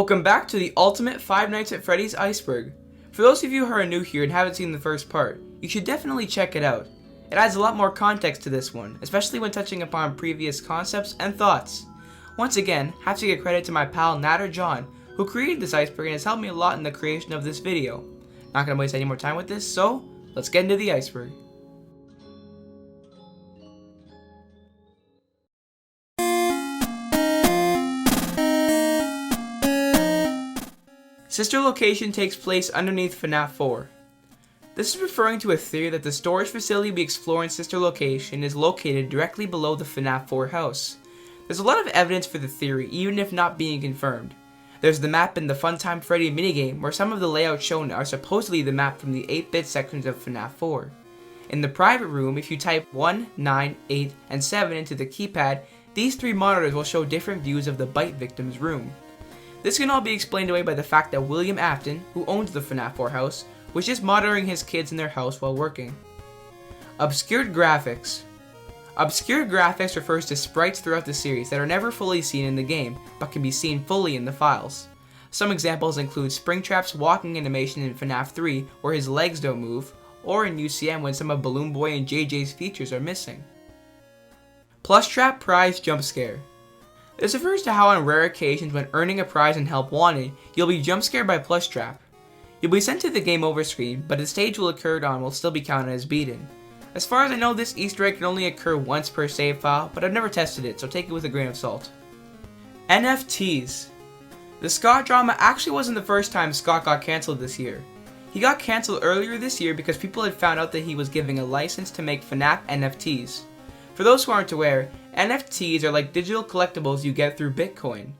Welcome back to the ultimate Five Nights at Freddy's Iceberg. For those of you who are new here and haven't seen the first part, you should definitely check it out. It adds a lot more context to this one, especially when touching upon previous concepts and thoughts. Once again, have to give credit to my pal NatterJohn, who created this iceberg and has helped me a lot in the creation of this video. Not gonna waste any more time with this, so let's get into the iceberg. Sister location takes place underneath FNAF 4. This is referring to a theory that the storage facility we explore in Sister location is located directly below the FNAF 4 house. There's a lot of evidence for the theory, even if not being confirmed. There's the map in the Funtime Freddy minigame, where some of the layouts shown are supposedly the map from the 8-bit sections of FNAF 4. In the private room, if you type 1, 9, 8, and 7 into the keypad, these three monitors will show different views of the bite victim's room. This can all be explained away by the fact that William Afton, who owns the FNAF 4 house, was just monitoring his kids in their house while working. Obscured graphics. Obscured graphics refers to sprites throughout the series that are never fully seen in the game, but can be seen fully in the files. Some examples include Springtrap's walking animation in FNAF 3 where his legs don't move, or in UCM when some of Balloon Boy and JJ's features are missing. Plush Trap Prize Jump Scare. This refers to how on rare occasions when earning a prize and help wanted, you'll be jump scared by Plush Trap. You'll be sent to the game over screen, but the stage will occur on will still be counted as beaten. As far as I know, this Easter egg can only occur once per save file, but I've never tested it, so take it with a grain of salt. NFTs. The Scott drama actually wasn't the first time Scott got cancelled this year. He got cancelled earlier this year because people had found out that he was giving a license to make FNAF NFTs. For those who aren't aware, NFTs are like digital collectibles you get through Bitcoin.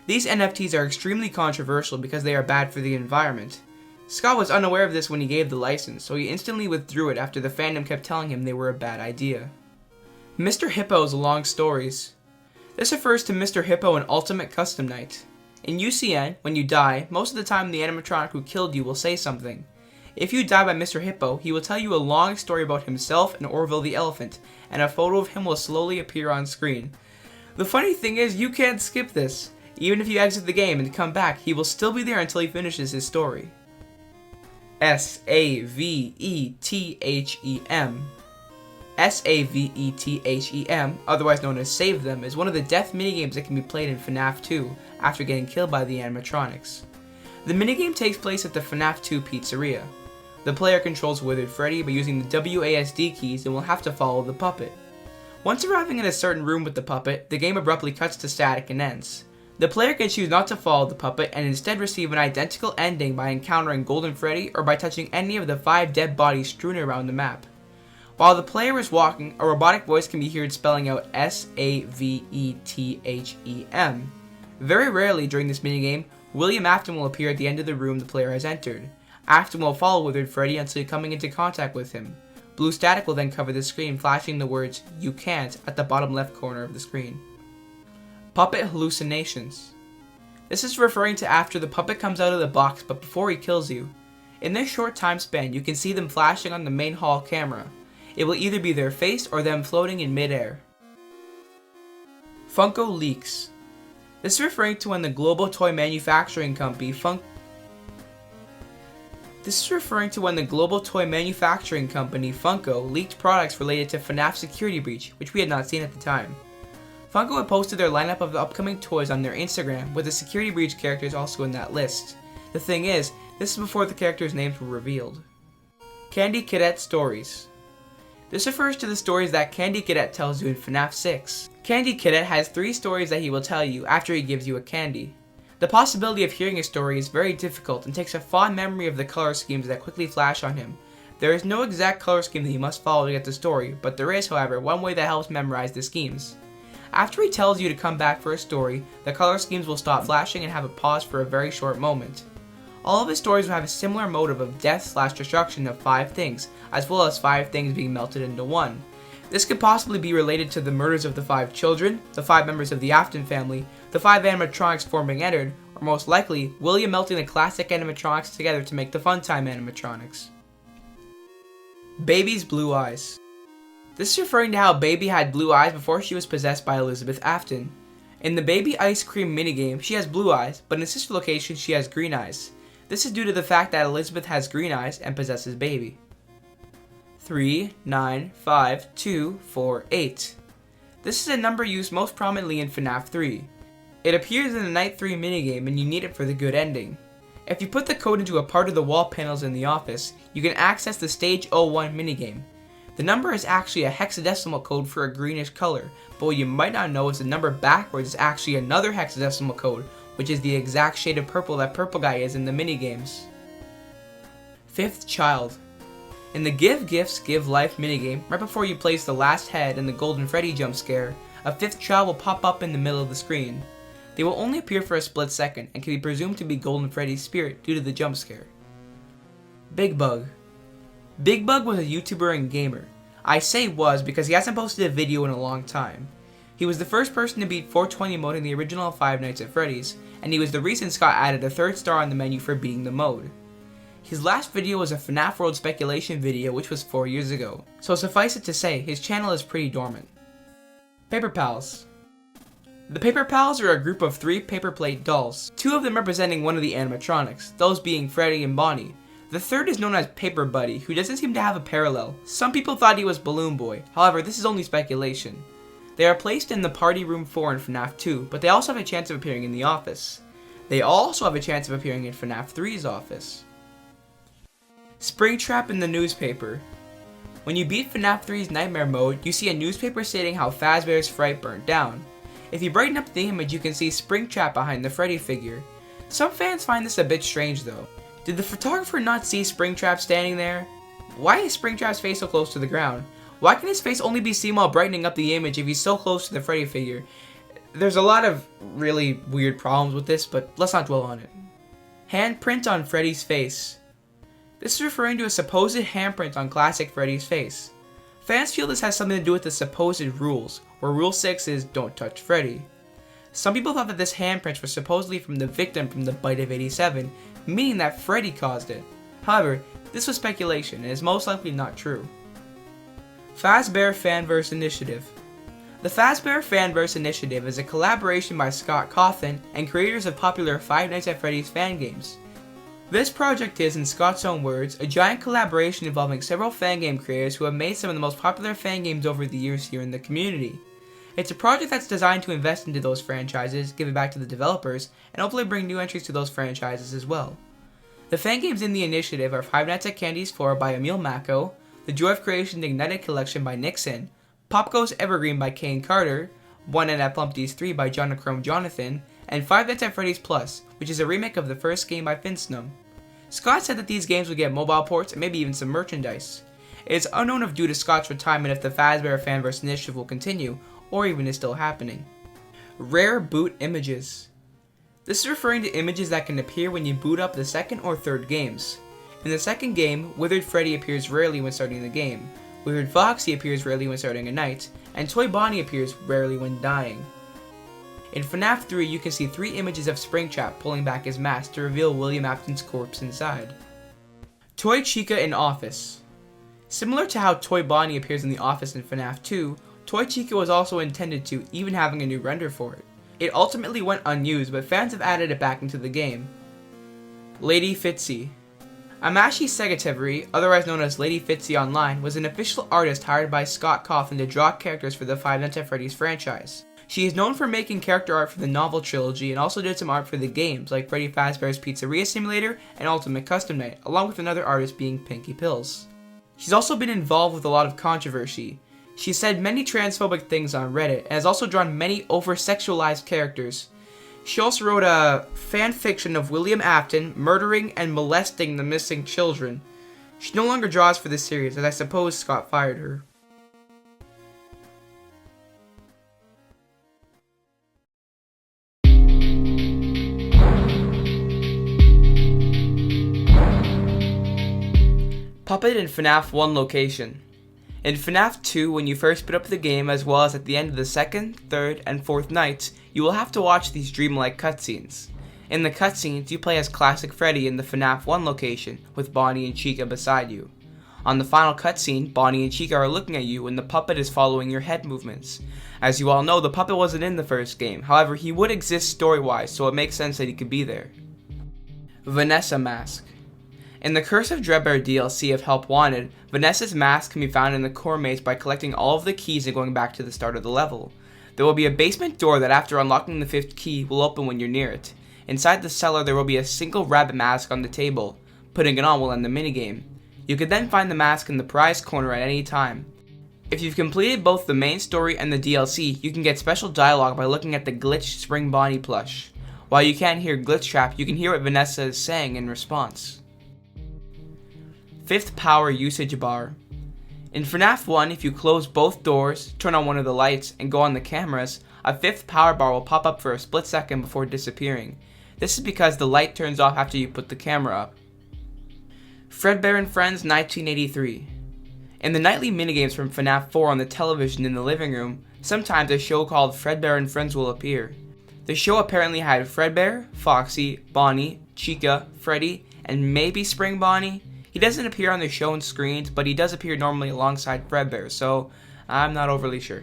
These NFTs are extremely controversial because they are bad for the environment. Scott was unaware of this when he gave the license, so he instantly withdrew it after the fandom kept telling him they were a bad idea. Mr. Hippo's Long Stories. This refers to Mr. Hippo in Ultimate Custom Night. In UCN, when you die, most of the time the animatronic who killed you will say something. If you die by Mr. Hippo, he will tell you a long story about himself and Orville the elephant, and a photo of him will slowly appear on screen. The funny thing is, you can't skip this. Even if you exit the game and come back, he will still be there until he finishes his story. Savethem. Savethem, otherwise known as Save Them, is one of the death minigames that can be played in FNAF 2 after getting killed by the animatronics. The minigame takes place at the FNAF 2 pizzeria. The player controls Withered Freddy by using the WASD keys and will have to follow the puppet. Once arriving in a certain room with the puppet, the game abruptly cuts to static and ends. The player can choose not to follow the puppet and instead receive an identical ending by encountering Golden Freddy or by touching any of the 5 dead bodies strewn around the map. While the player is walking, a robotic voice can be heard spelling out Savethem. Very rarely during this minigame, William Afton will appear at the end of the room the player has entered. Afton will follow Withered Freddy until coming into contact with him. Blue static will then cover the screen, flashing the words, "You can't," at the bottom left corner of the screen. Puppet hallucinations. This is referring to after the puppet comes out of the box but before he kills you. In this short time span, you can see them flashing on the main hall camera. It will either be their face or them floating in midair. Funko leaks. This is referring to when the global toy manufacturing company Funko leaked products related to FNAF Security Breach, which we had not seen at the time. Funko had posted their lineup of the upcoming toys on their Instagram, with the Security Breach characters also in that list. The thing is, this is before the characters' names were revealed. Candy Cadet Stories. This refers to the stories that Candy Cadet tells you in FNAF 6. Candy Cadet has 3 stories that he will tell you after he gives you a candy. The possibility of hearing a story is very difficult and takes a fond memory of the color schemes that quickly flash on him. There is no exact color scheme that you must follow to get the story, but there is, however, one way that helps memorize the schemes. After he tells you to come back for a story, the color schemes will stop flashing and have a pause for a very short moment. All of his stories will have a similar motive of death/destruction of 5 things, as well as 5 things being melted into one. This could possibly be related to the murders of the 5 children, the 5 members of the Afton family, the 5 animatronics forming Ennard, or most likely, William melting the classic animatronics together to make the Funtime animatronics. Baby's blue eyes. This is referring to how Baby had blue eyes before she was possessed by Elizabeth Afton. In the baby ice cream minigame, she has blue eyes, but in the sister location, she has green eyes. This is due to the fact that Elizabeth has green eyes and possesses baby. 3, 9, 5, 2, 4, 8. This is a number used most prominently in FNAF 3. It appears in the Night 3 minigame and you need it for the good ending. If you put the code into a part of the wall panels in the office, you can access the Stage 01 minigame. The number is actually a hexadecimal code for a greenish color, but what you might not know is the number backwards is actually another hexadecimal code, which is the exact shade of purple that Purple Guy is in the minigames. Fifth Child. In the Give Gifts, Give Life minigame, right before you place the last head in the Golden Freddy jump scare, a fifth child will pop up in the middle of the screen. They will only appear for a split second and can be presumed to be Golden Freddy's spirit due to the jump scare. Big Bug. Big Bug was a YouTuber and gamer. I say was because he hasn't posted a video in a long time. He was the first person to beat 420 mode in the original Five Nights at Freddy's, and he was the reason Scott added a third star on the menu for beating the mode. His last video was a FNAF World speculation video which was 4 years ago, so suffice it to say, his channel is pretty dormant. Paper Pals. The Paper Pals are a group of 3 paper plate dolls, 2 of them representing one of the animatronics, those being Freddy and Bonnie. The third is known as Paper Buddy, who doesn't seem to have a parallel. Some people thought he was Balloon Boy, however this is only speculation. They are placed in the Party Room 4 in FNAF 2, but they also have a chance of appearing in the office. They also have a chance of appearing in FNAF 3's office. Springtrap in the newspaper. When you beat FNAF 3's Nightmare mode, you see a newspaper stating how Fazbear's Fright burnt down. If you brighten up the image, you can see Springtrap behind the Freddy figure. Some fans find this a bit strange though. Did the photographer not see Springtrap standing there? Why is Springtrap's face so close to the ground? Why can his face only be seen while brightening up the image if he's so close to the Freddy figure? There's a lot of really weird problems with this, but let's not dwell on it. Handprint on Freddy's face. This is referring to a supposed handprint on classic Freddy's face. Fans feel this has something to do with the supposed rules, where Rule 6 is don't touch Freddy. Some people thought that this handprint was supposedly from the victim from the Bite of 87, meaning that Freddy caused it. However, this was speculation and is most likely not true. Fazbear Fanverse Initiative. The Fazbear Fanverse Initiative is a collaboration by Scott Cawthon and creators of popular Five Nights at Freddy's fan games. This project is, in Scott's own words, a giant collaboration involving several fan game creators who have made some of the most popular fan games over the years here in the community. It's a project that's designed to invest into those franchises, give it back to the developers, and hopefully bring new entries to those franchises as well. The fan games in the initiative are Five Nights at Candy's 4 by Emil Macko, The Joy of Creation The Ignited Collection by Nixon, Pop Goes Evergreen by Kane Carter, One Night at Plumpty's 3 by Jonachrome Jonathan, and Five Nights at Freddy's Plus, which is a remake of the first game by Finsnum. Scott said that these games would get mobile ports and maybe even some merchandise. It is unknown if due to Scott's retirement if the Fazbear Fanverse Initiative will continue, or even is still happening. Rare boot images. This is referring to images that can appear when you boot up the second or third games. In the second game, Withered Freddy appears rarely when starting the game, Withered Foxy appears rarely when starting a night, and Toy Bonnie appears rarely when dying. In FNAF 3, you can see 3 images of Springtrap pulling back his mask to reveal William Afton's corpse inside. Toy Chica in Office. Similar to how Toy Bonnie appears in the office in FNAF 2, Toy Chica was also intended to, even having a new render for it. It ultimately went unused, but fans have added it back into the game. Lady Fitzy. Amashi Segatevari, otherwise known as Lady Fitzy Online, was an official artist hired by Scott Cawthon to draw characters for the Five Nights at Freddy's franchise. She is known for making character art for the novel trilogy and also did some art for the games like Freddy Fazbear's Pizzeria Simulator and Ultimate Custom Night, along with another artist being Pinky Pills. She's also been involved with a lot of controversy. She said many transphobic things on Reddit and has also drawn many over-sexualized characters. She also wrote a fan fiction of William Afton murdering and molesting the missing children. She no longer draws for this series, as I suppose Scott fired her. Puppet in FNAF 1 location. In FNAF 2, when you first boot up the game, as well as at the end of the second, third, and fourth nights, you will have to watch these dreamlike cutscenes. In the cutscenes, you play as classic Freddy in the FNAF 1 location, with Bonnie and Chica beside you. On the final cutscene, Bonnie and Chica are looking at you and the puppet is following your head movements. As you all know, the puppet wasn't in the first game, however he would exist story-wise, so it makes sense that he could be there. Vanessa Mask. In the Curse of Dreadbear DLC of Help Wanted, Vanessa's mask can be found in the core maze by collecting all of the keys and going back to the start of the level. There will be a basement door that after unlocking the 5th key will open when you're near it. Inside the cellar there will be a single rabbit mask on the table. Putting it on will end the minigame. You can then find the mask in the prize corner at any time. If you've completed both the main story and the DLC, you can get special dialogue by looking at the Glitch Spring Bonnie plush. While you can't hear Glitch Trap, you can hear what Vanessa is saying in response. 5th Power Usage Bar. In FNAF 1, if you close both doors, turn on one of the lights, and go on the cameras, a 5th power bar will pop up for a split second before disappearing. This is because the light turns off after you put the camera up. Fredbear and Friends 1983. In the nightly minigames from FNAF 4 on the television in the living room, sometimes a show called Fredbear and Friends will appear. The show apparently had Fredbear, Foxy, Bonnie, Chica, Freddy, and maybe Spring Bonnie. He doesn't appear on the show and screens, but he does appear normally alongside Fredbear, so I'm not overly sure.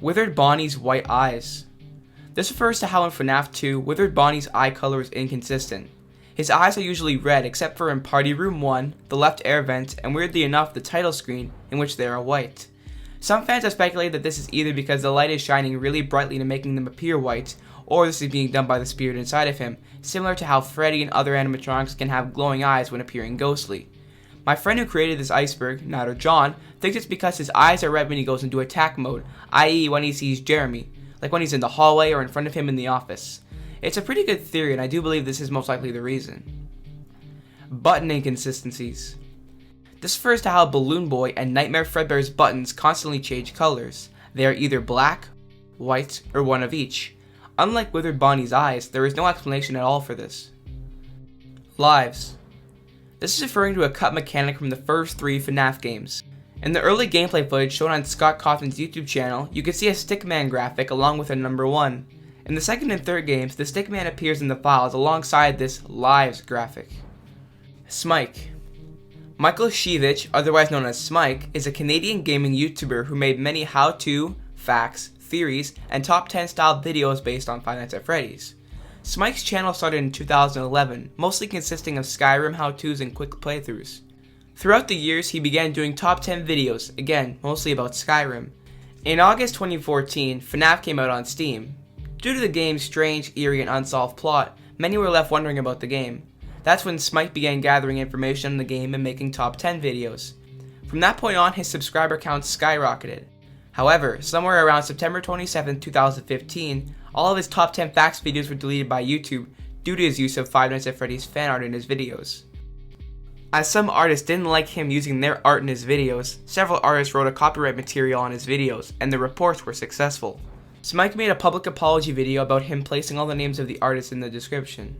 Withered Bonnie's White Eyes. This refers to how in FNAF 2, Withered Bonnie's eye color is inconsistent. His eyes are usually red except for in Party Room 1, the left air vent, and weirdly enough the title screen, in which they are white. Some fans have speculated that this is either because the light is shining really brightly and making them appear white, or this is being done by the spirit inside of him, similar to how Freddy and other animatronics can have glowing eyes when appearing ghostly. My friend who created this Iceberg, NatterJohn, thinks it's because his eyes are red when he goes into attack mode, i.e. when he sees Jeremy, like when he's in the hallway or in front of him in the office. It's a pretty good theory and I do believe this is most likely the reason. Button inconsistencies. This refers to how Balloon Boy and Nightmare Fredbear's buttons constantly change colors. They are either black, white, or one of each. Unlike Withered Bonnie's eyes, there is no explanation at all for this. Lives. This is referring to a cut mechanic from the first 3 FNAF games. In the early gameplay footage shown on Scott Cawthon's YouTube channel, you can see a Stickman graphic along with a number 1. In the second and third games, the Stickman appears in the files alongside this Lives graphic. Smike. Michael Shevich, otherwise known as Smike, is a Canadian gaming YouTuber who made many how-to, facts, theories, and top 10 style videos based on Five Nights at Freddy's. Smike's channel started in 2011, mostly consisting of Skyrim how-tos and quick playthroughs. Throughout the years, he began doing top 10 videos, again, mostly about Skyrim. In August 2014, FNAF came out on Steam. Due to the game's strange, eerie, and unsolved plot, many were left wondering about the game. That's when Smike began gathering information on the game and making top 10 videos. From that point on, his subscriber count skyrocketed. However, somewhere around September 27, 2015, all of his top 10 facts videos were deleted by YouTube due to his use of Five Nights at Freddy's fan art in his videos. As some artists didn't like him using their art in his videos, several artists wrote a copyright material on his videos, and the reports were successful. Smike made a public apology video about him placing all the names of the artists in the description.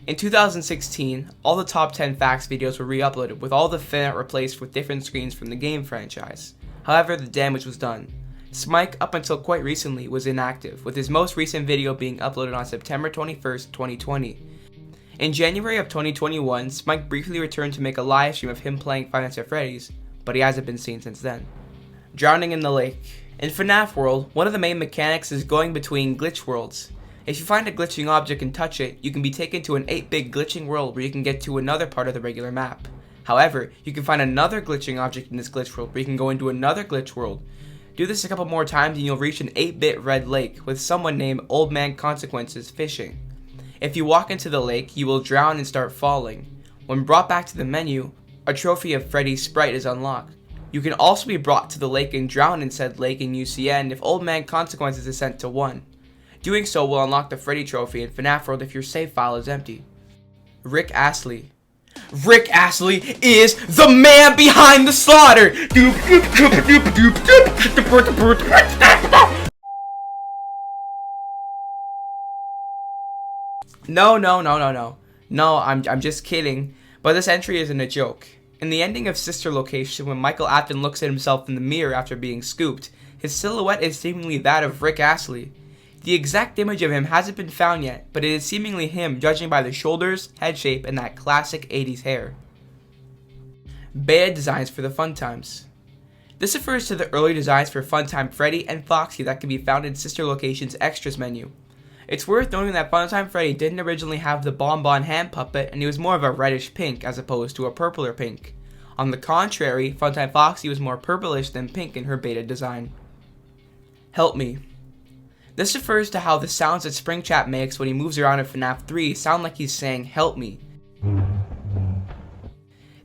In 2016, all the top 10 facts videos were re-uploaded with all the fan art replaced with different screens from the game franchise. However, the damage was done. Smike, up until quite recently, was inactive, with his most recent video being uploaded on September 21st, 2020. In January of 2021, Smike briefly returned to make a live stream of him playing Five Nights at Freddy's, but he hasn't been seen since then. Drowning in the lake. In FNAF World, one of the main mechanics is going between glitch worlds. If you find a glitching object and touch it, you can be taken to an 8-bit glitching world where you can get to another part of the regular map. However, you can find another glitching object in this glitch world where you can go into another glitch world. Do this a couple more times and you'll reach an 8-bit red lake with someone named Old Man Consequences fishing. If you walk into the lake, you will drown and start falling. When brought back to the menu, a trophy of Freddy's sprite is unlocked. You can also be brought to the lake and drown in said lake in UCN if Old Man Consequences is sent to 1. Doing so will unlock the Freddy trophy in FNAF World if your save file is empty. Rick Astley. Rick Astley is the man behind the slaughter! No, I'm just kidding, but this entry isn't a joke. In the ending of Sister Location, when Michael Afton looks at himself in the mirror after being scooped, his silhouette is seemingly that of Rick Astley. The exact image of him hasn't been found yet, but it is seemingly him judging by the shoulders, head shape, and that classic 80s hair. Beta designs for the fun times. This refers to the early designs for Funtime Freddy and Foxy that can be found in Sister Location's Extras menu. It's worth noting that Funtime Freddy didn't originally have the bonbon hand puppet, and he was more of a reddish pink as opposed to a purpler pink. On the contrary, Funtime Foxy was more purplish than pink in her beta design. Help me. This refers to how the sounds that Springtrap makes when he moves around in FNAF 3 sound like he's saying help me.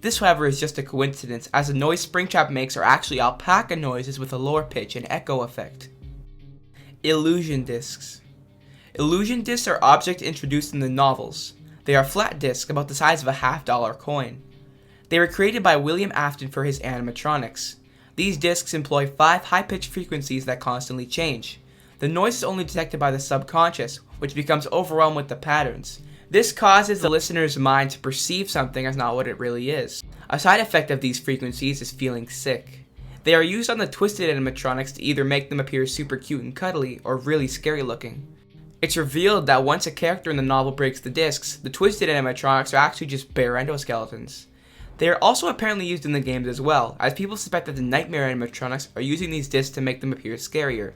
This, however, is just a coincidence, as the noise Springtrap makes are actually alpaca noises with a lower pitch and echo effect. Illusion discs. Illusion discs are objects introduced in the novels. They are flat discs about the size of a $50 coin. They were created by William Afton for his animatronics. These discs employ 5 high-pitched frequencies that constantly change. The noise is only detected by the subconscious, which becomes overwhelmed with the patterns. This causes the listener's mind to perceive something as not what it really is. A side effect of these frequencies is feeling sick. They are used on the twisted animatronics to either make them appear super cute and cuddly, or really scary looking. It's revealed that once a character in the novel breaks the discs, the twisted animatronics are actually just bare endoskeletons. They are also apparently used in the games as well, as people suspect that the Nightmare animatronics are using these discs to make them appear scarier.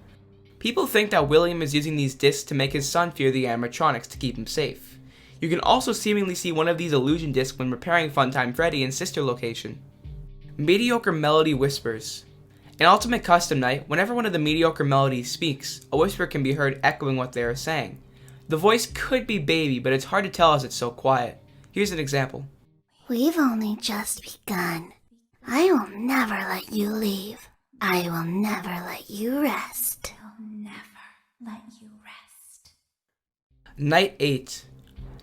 People think that William is using these discs to make his son fear the animatronics to keep him safe. You can also seemingly see one of these illusion discs when repairing Funtime Freddy in Sister Location. Mediocre melody whispers. In Ultimate Custom Night, whenever one of the mediocre melodies speaks, a whisper can be heard echoing what they are saying. The voice could be Baby, but it's hard to tell as it's so quiet. Here's an example. We've only just begun. I will never let you leave. I will never let you rest. I'll never let you rest. Night 8.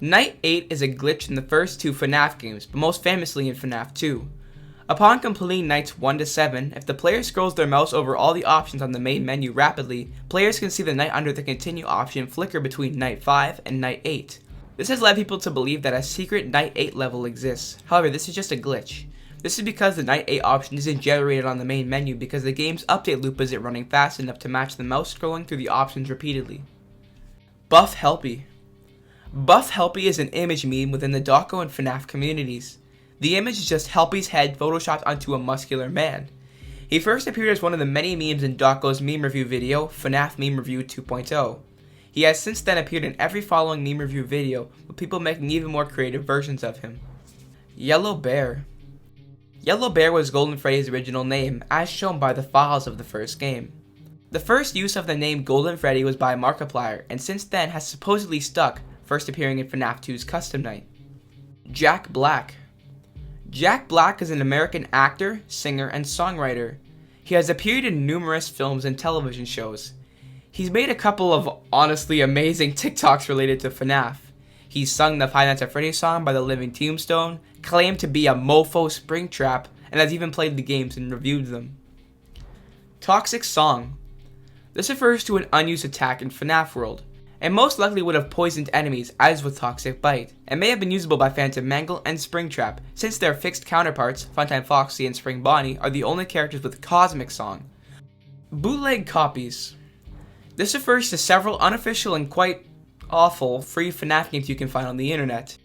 Night 8 is a glitch in the first 2 FNAF games, but most famously in FNAF 2. Upon completing nights 1 to 7, if the player scrolls their mouse over all the options on the main menu rapidly, players can see the night under the continue option flicker between night 5 and night 8. This has led people to believe that a secret night 8 level exists. However, this is just a glitch. This is because the night 8 option isn't generated on the main menu because the game's update loop isn't running fast enough to match the mouse scrolling through the options repeatedly. Buff Helpy. Buff Helpy is an image meme within the Dawko and FNAF communities. The image is just Helpy's head photoshopped onto a muscular man. He first appeared as one of the many memes in Dawko's meme review video, FNAF Meme Review 2.0. He has since then appeared in every following meme review video, with people making even more creative versions of him. Yellow Bear. Yellow Bear was Golden Freddy's original name, as shown by the files of the first game. The first use of the name Golden Freddy was by Markiplier, and since then has supposedly stuck, first appearing in FNAF 2's Custom Night. Jack Black. Jack Black is an American actor, singer, and songwriter. He has appeared in numerous films and television shows. He's made a couple of honestly amazing TikToks related to FNAF. He's sung the Five Nights at Freddy's song by the Living Tombstone, claimed to be a mofo Springtrap, and has even played the games and reviewed them. Toxic Song. This refers to an unused attack in FNAF World, and most likely would have poisoned enemies as with Toxic Bite, and may have been usable by Phantom Mangle and Springtrap, since their fixed counterparts, Funtime Foxy and Spring Bonnie, are the only characters with Cosmic Song. Bootleg copies. This refers to several unofficial and quite awful free FNAF games you can find on the internet.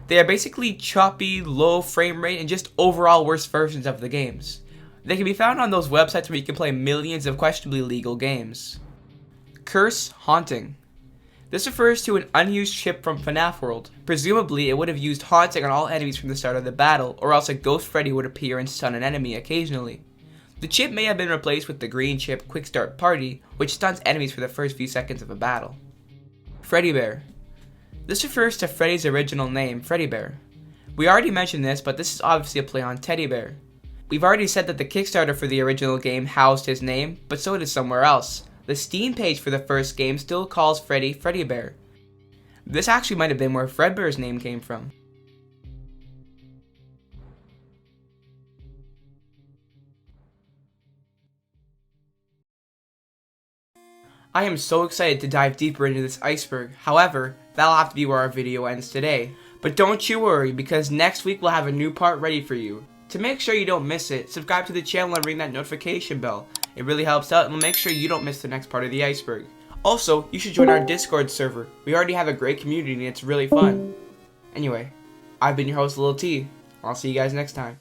They are basically choppy, low frame rate, and just overall worse versions of the games. They can be found on those websites where you can play millions of questionably legal games. Curse Haunting. This refers to an unused chip from FNAF World. Presumably, it would have used haunting on all enemies from the start of the battle, or else a Ghost Freddy would appear and stun an enemy occasionally. The chip may have been replaced with the green chip Quick Start Party, which stuns enemies for the first few seconds of a battle. Freddy Bear. This refers to Freddy's original name, Freddy Bear. We already mentioned this, but this is obviously a play on Teddy Bear. We've already said that the Kickstarter for the original game housed his name, but so did somewhere else. The Steam page for the first game still calls Freddy Freddy Bear. This actually might have been where Fredbear's name came from. I am so excited to dive deeper into this iceberg. However, that'll have to be where our video ends today. But don't you worry, because next week we'll have a new part ready for you. To make sure you don't miss it, subscribe to the channel and ring that notification bell. It really helps out and will make sure you don't miss the next part of the iceberg. Also, you should join our Discord server. We already have a great community and it's really fun. Anyway, I've been your host Lil T. I'll see you guys next time.